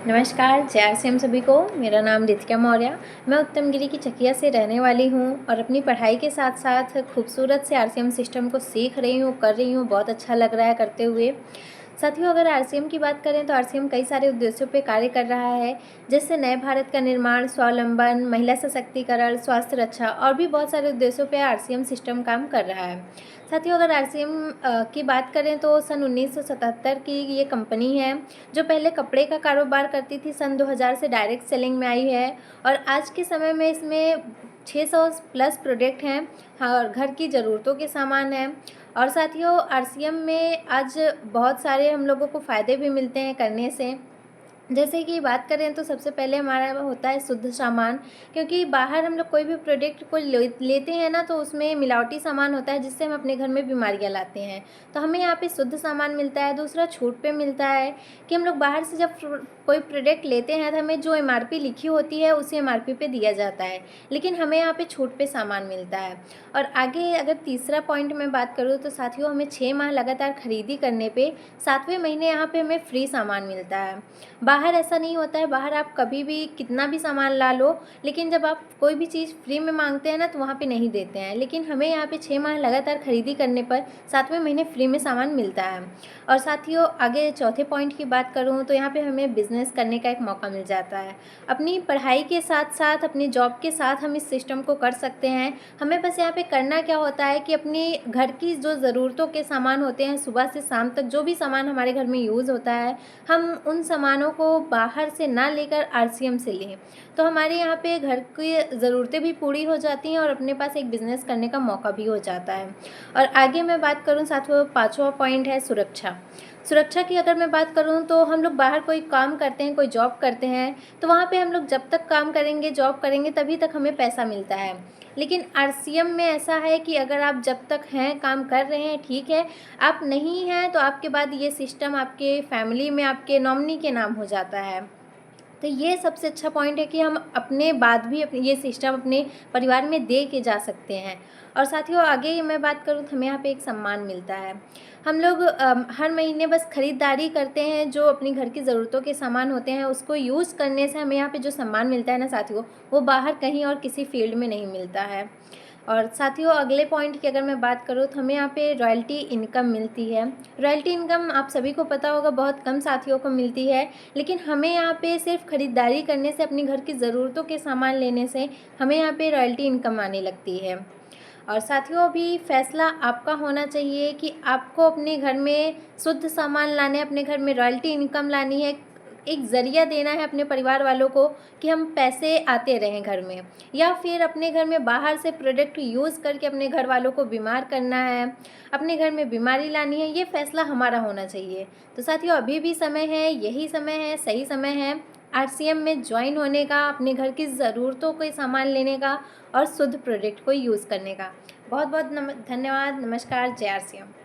नमस्कार, जय आरसीएम सभी को। मेरा नाम रितिका मौर्य। मैं उत्तमगिरी की चकिया से रहने वाली हूँ और अपनी पढ़ाई के साथ साथ खूबसूरत से आरसीएम सिस्टम को सीख रही हूँ, कर रही हूँ। बहुत अच्छा लग रहा है करते हुए। साथियों, अगर आरसीएम की बात करें तो आरसीएम कई सारे उद्देश्यों पे कार्य कर रहा है, जैसे नए भारत का निर्माण, स्वावलंबन, महिला सशक्तिकरण, स्वास्थ्य रक्षा और भी बहुत सारे उद्देश्यों पे आरसीएम सिस्टम काम कर रहा है। साथियों, अगर आरसीएम की बात करें तो सन 1977 की ये कंपनी है, जो पहले कपड़े का कारोबार करती थी। सन 2000 से डायरेक्ट सेलिंग में आई है और आज के समय में इसमें 600 प्लस प्रोडक्ट हैं। हाँ, और घर की ज़रूरतों के सामान हैं। और साथियों, आरसीएम में आज बहुत सारे हम लोगों को फ़ायदे भी मिलते हैं करने से। जैसे कि बात करें तो सबसे पहले हमारा होता है शुद्ध सामान, क्योंकि बाहर हम लोग कोई भी प्रोडक्ट को लेते हैं ना, तो उसमें मिलावटी सामान होता है, जिससे हम अपने घर में बीमारियां लाते हैं। तो हमें यहाँ पे शुद्ध सामान मिलता है। दूसरा, छूट पे मिलता है कि हम लोग बाहर से जब कोई प्रोडक्ट लेते हैं तो हमें जो एमआरपी लिखी होती है उसी एमआरपी पे दिया जाता है, लेकिन हमें यहाँ पे छूट पे सामान मिलता है। और आगे अगर तीसरा पॉइंट में बात करूँ तो साथियों, हमें 6 माह लगातार खरीदी करने पे 7वें महीने यहाँ पे हमें फ्री सामान मिलता है। बाहर ऐसा नहीं होता है। बाहर आप कभी भी कितना भी सामान ला लो, लेकिन जब आप कोई भी चीज़ फ्री में मांगते हैं ना, तो वहाँ पे नहीं देते हैं। लेकिन हमें यहाँ पे 6 माह लगातार खरीदी करने पर 7वें महीने फ्री में सामान मिलता है। और साथियों, आगे चौथे पॉइंट की बात करूँ तो यहाँ पे हमें बिजनेस करने का एक मौका मिल जाता है। अपनी पढ़ाई के साथ साथ, अपनी जॉब के साथ हम इस सिस्टम को कर सकते हैं। हमें बस यहाँ पे करना क्या होता है कि अपनी घर की जो ज़रूरतों के सामान होते हैं, सुबह से शाम तक जो भी सामान हमारे घर में यूज़ होता है, हम उन सामानों को बाहर से ना लेकर आरसीएम से लें, तो हमारे यहाँ पे घर की ज़रूरतें भी पूरी हो जाती हैं और अपने पास एक बिज़नेस करने का मौका भी हो जाता है। और आगे मैं बात करूँ साथियों, 5वां पॉइंट है सुरक्षा। सुरक्षा की अगर मैं बात करूँ तो हम लोग बाहर कोई काम करते हैं, कोई जॉब करते हैं, तो वहाँ पे हम लोग जब तक काम करेंगे, जॉब करेंगे, तभी तक हमें पैसा मिलता है। लेकिन आरसीएम में ऐसा है कि अगर आप जब तक हैं, काम कर रहे हैं, ठीक है। आप नहीं हैं तो आपके बाद ये सिस्टम आपके फैमिली में आपके नॉमिनी के नाम हो जाता है। तो ये सबसे अच्छा पॉइंट है कि हम अपने बाद भी ये सिस्टम अपने परिवार में दे के जा सकते हैं। और साथियों, आगे मैं बात करूँ तो हमें यहाँ पे एक सम्मान मिलता है। हम लोग हर महीने बस ख़रीदारी करते हैं, जो अपनी घर की ज़रूरतों के सामान होते हैं उसको यूज़ करने से हमें यहाँ पे जो सम्मान मिलता है ना साथियों, वो बाहर कहीं और किसी फील्ड में नहीं मिलता है। और साथियों, अगले पॉइंट की अगर मैं बात करूँ तो हमें यहाँ पे रॉयल्टी इनकम मिलती है। रॉयल्टी इनकम आप सभी को पता होगा, बहुत कम साथियों को मिलती है, लेकिन हमें यहाँ पे सिर्फ ख़रीदारी करने से, अपनी घर की ज़रूरतों के सामान लेने से हमें यहाँ पे रॉयल्टी इनकम आने लगती है। और साथियों, अभी फ़ैसला आपका होना चाहिए कि आपको अपने घर में शुद्ध सामान लाने, अपने घर में रॉयल्टी इनकम लानी है, एक ज़रिया देना है अपने परिवार वालों को कि हम पैसे आते रहें घर में, या फिर अपने घर में बाहर से प्रोडक्ट यूज़ करके अपने घर वालों को बीमार करना है, अपने घर में बीमारी लानी है। ये फ़ैसला हमारा होना चाहिए। तो साथियों, अभी भी समय है, यही समय है, सही समय है आरसीएम में ज्वाइन होने का, अपने घर की ज़रूरतों के सामान लेने का और शुद्ध प्रोडक्ट को यूज़ करने का। बहुत बहुत धन्यवाद। नमस्कार। जय आरसीएम।